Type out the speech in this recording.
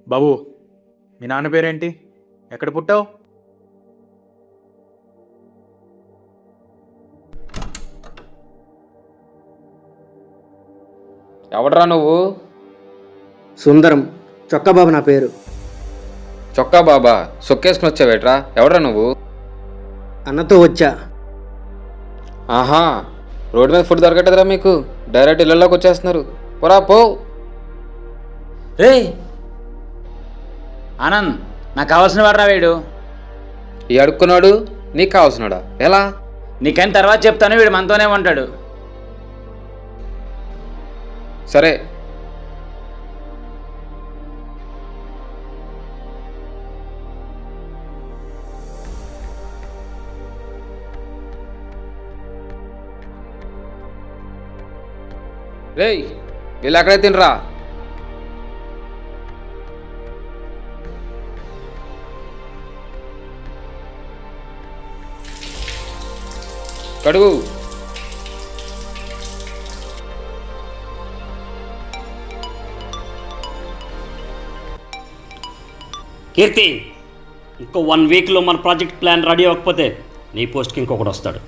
బాబు, మీ నాన్న పేరేంటి? ఎక్కడ పుట్టావు? ఎవడరా నువ్వు? సుందరం, చొక్కాబాబు నా పేరు. చొక్కా బాబా, సొక్కేసుకుని వచ్చావేట్రా? ఎవడరా నువ్వు? అన్నతో వచ్చా. ఆహా, రోడ్డు మీద ఫుడ్ దొరకట్లేదురా మీకు? డైరెక్ట్ ఇళ్ళలోకి వచ్చేస్తున్నారు. పోరా పో. రే ఆనంద్, నాకు కావాల్సిన వాడరా వీడు. ఈ అడుక్కున్నాడు నీకు కావాల్సినాడా? ఎలా? నీకని తర్వాత చెప్తాను, వీడు మనతోనే ఉంటాడు. సరే. రేయ్, వీళ్ళు అక్కడే తినరా. కడుగు. కీర్తి, ఇంకో 1 వీక్లో మన ప్రాజెక్ట్ ప్లాన్ రెడీ అవ్వకపోతే నీ పోస్ట్కి ఇంకొకటి వస్తాడు.